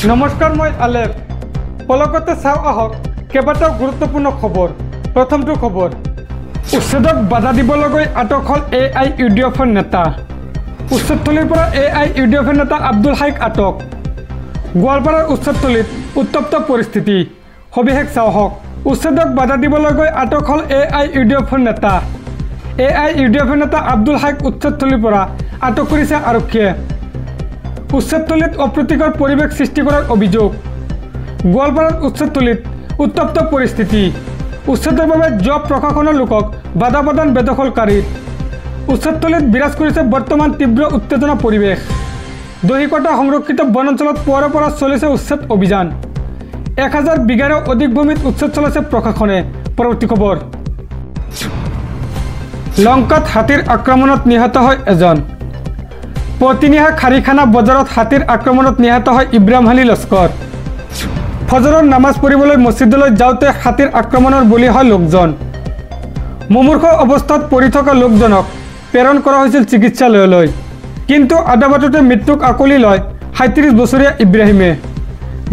নমস্কাৰ, মই আলেপ। পলকতে চাওঁ আহক কেইবাটাও গুৰুত্বপূৰ্ণ খবৰ। প্ৰথমটো খবৰ, উচ্ছেদক বাধা দিবলৈ গৈ আটক হ'ল AIUDFৰ নেতা। উচ্ছেদথলীৰ পৰা AIUDFৰ নেতা আব্দুল হাইক আটক। গোৱালপাৰাৰ উচ্ছেদথলীত উত্তপ্ত পৰিস্থিতি। সবিশেষ চাওঁ আহক। উচ্ছেদক বাধা দিবলৈ গৈ আটক হ'ল AIUDFৰ নেতা। AIUDFৰ নেতা আব্দুল হাইক উচ্ছেদথলীৰ পৰা আটক কৰিছে আৰক্ষীয়ে। উচ্ছেদথলীত অপ্ৰীতিকৰ পৰিৱেশ সৃষ্টি কৰাৰ অভিযোগ। গোৱালপাৰাৰ উচ্ছেদথলীত উত্তপ্ত পৰিস্থিতি। উচ্ছেদৰ বাবে যোৱা প্ৰশাসনৰ লোকক বাধা প্ৰদান বেদখলকাৰীৰ। উচ্ছেদথলীত বিৰাজ কৰিছে বৰ্তমান তীব্ৰ উত্তেজনা পৰিৱেশ। দহিকটা সংৰক্ষিত বনাঞ্চলত পুৱাৰে পৰা চলিছে উচ্ছেদ অভিযান। 1000 বিঘাৰো অধিক ভূমিত উচ্ছেদ চলাইছে প্ৰশাসনে। পৰৱৰ্তী খবৰ, লংকাত হাতীৰ আক্ৰমণত নিহত হয় এজন। পতিনিহা খাৰিখানা বজাৰত হাতীৰ আক্ৰমণত নিহত হয় ইব্ৰাহিম আলী লস্কৰ। ফজৰৰ নামাজ পঢ়িবলৈ মছজিদলৈ যাওঁতে হাতীৰ আক্ৰমণৰ বলি হয় লোকজন। মুমূৰ্ষ অৱস্থাত পৰি থকা লোকজনক প্ৰেৰণ কৰা হৈছিল চিকিৎসালয়লৈ, কিন্তু আদাবাটতে মৃত্যুক আকোৱালি লয় 37 বছৰীয়া ইব্ৰাহিমে।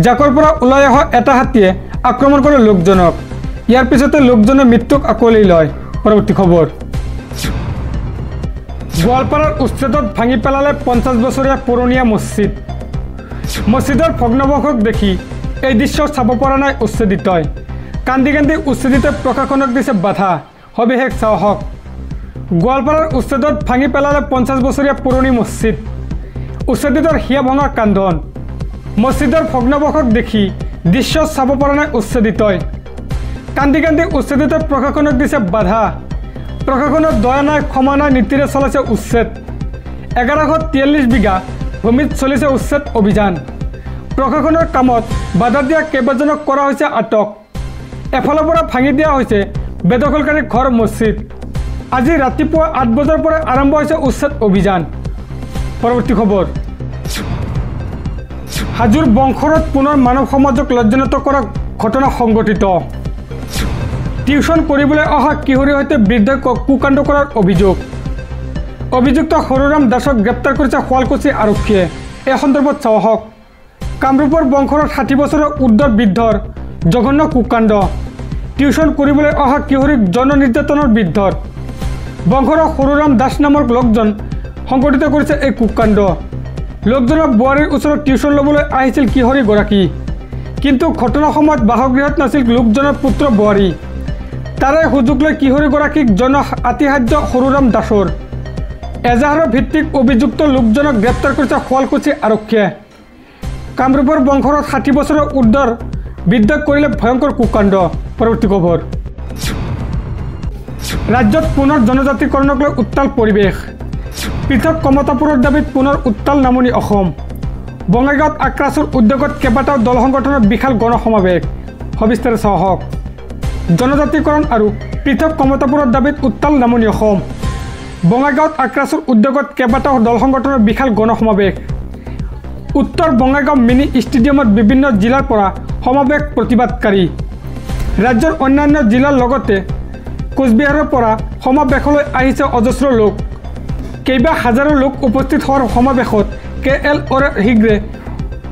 জাকৰ পৰা ওলাই অহা এটা হাতীয়ে আক্ৰমণ কৰে লোকজনক। ইয়াৰ পিছতে লোকজনে মৃত্যুক আকোৱালি লয়। পৰৱৰ্তী খবৰ, গোৱালপাৰাৰ উচ্ছেদত ভাঙি পেলালে 50 বছৰীয়া পুৰণীয়া মছজিদ। মছজিদৰ ভগ্নাৱশেষ দেখি এই দৃশ্য চাব পৰা নাই উচ্ছেদিতই। কান্দি কান্দি উচ্ছেদিতই প্ৰশাসনক দিছে বাধা। সবিশেষ চাওঁ আহক। গোৱালপাৰাৰ উচ্ছেদত ভাঙি পেলালে 50 বছৰীয়া পুৰণি মছজিদ। উচ্ছেদিতৰ হিয়া ভঙা কান্দন। মছজিদৰ ভগ্নাৱশেষ দেখি দৃশ্য চাব পৰা নাই উচ্ছেদিতই। কান্দি কান্দি উচ্ছেদিতই প্ৰশাসনক দিছে বাধা। প্ৰশাসনৰ দয়া নাই, ক্ষমা নাই নীতিৰে চলাইছে উচ্ছেদ। 1143 বিঘা ভূমিত চলিছে উচ্ছেদ অভিযান। প্ৰশাসনৰ কামত বাধা দিয়া কেইবাজনক কৰা হৈছে আটক। এফালৰ পৰা ভাঙি দিয়া হৈছে বেদখলকাৰী ঘৰ মছজিদ। আজি ৰাতিপুৱা 8 বজাৰ পৰা আৰম্ভ হৈছে উচ্ছেদ অভিযান। পৰৱৰ্তী খবৰ, হাজোৰ বংশৰত পুনৰ মানৱ সমাজক লজ্জানত কৰা ঘটনা সংঘটিত। টিউচন কৰিবলৈ অহা কিশোৰীৰ সৈতে বৃদ্ধই কুকাণ্ড কৰাৰ অভিযোগ। অভিযুক্ত সৰুৰাম দাসক গ্ৰেপ্তাৰ কৰিছে শুৱালকুছি আৰক্ষীয়ে। এই সন্দৰ্ভত চাওঁ আহক। কামৰূপৰ বংশৰত 60 বছৰৰ ঊৰ্ধৰ বৃদ্ধৰ জঘন্য কুকাণ্ড। টিউচন কৰিবলৈ অহা কিশোৰীক যৌন নিৰ্যাতনৰ বৃদ্ধৰ। বংশৰৰ সৰুৰাম দাস নামৰ লোকজন সংঘটিত কৰিছে এই কুকাণ্ড। লোকজনৰ বোৱাৰীৰ ওচৰত টিউচন ল'বলৈ আহিছিল কিশোৰীগৰাকী, কিন্তু ঘটনাৰ সময়ত বাসগৃহত নাছিল লোকজনৰ পুত্ৰ বোৱাৰী। তাৰে সুযোগ লৈ কিশোৰীগৰাকীক যৌন আতিশায্য সৰুৰাম দাসৰ। এজাহাৰৰ ভিত্তিক অভিযুক্ত লোকজনক গ্ৰেপ্তাৰ কৰিছে শুৱালকুছি আৰক্ষীয়ে। কামৰূপৰ বংশৰত 60 বছৰৰ ঊৰ্ধৰ বৃদ্ধক কৰিলে ভয়ংকৰ কুকাণ্ড। পৰৱৰ্তী খবৰ, ৰাজ্যত পুনৰ জনজাতিকৰণক লৈ উত্তাল পৰিৱেশ। পৃথক কমতাপুৰৰ দাবীত পুনৰ উত্তাল নামনি অসম। বঙাইগাঁৱত আক্ৰাছুৰ উদ্যোগত কেইবাটাও দল সংগঠনৰ বিশাল গণসমাৱেশ। সবিস্তাৰে চাওঁ আহক। জনজাতিকৰণ আৰু পৃথক কমতাপুৰৰ দাবীত উত্তাল নামনি অসম। বঙাইগাঁৱত আক্ৰাছুৰ উদ্যোগত কেইবাটাও দল সংগঠনৰ বিশাল গণসমাৱেশ। উত্তৰ বঙাইগাঁও মিনি ষ্টেডিয়ামত বিভিন্ন জিলাৰ পৰা সমাৱেশ প্ৰতিবাদকাৰী। ৰাজ্যৰ অন্যান্য জিলাৰ লগতে কোচবিহাৰৰ পৰা সমাৱেশলৈ আহিছে অজস্ৰ লোক। কেইবা হাজাৰো লোক উপস্থিত হোৱাৰ সমাৱেশত KLOৰ শীঘ্ৰে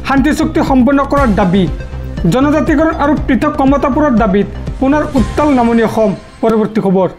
শান্তি চুক্তি সম্পন্ন কৰাৰ দাবী। জনজাতিকৰণ আৰু পৃথক কমতাপুৰৰ দাবীত পুনৰ উত্তাল নামনি অসম। পৰৱৰ্তী খবৰ,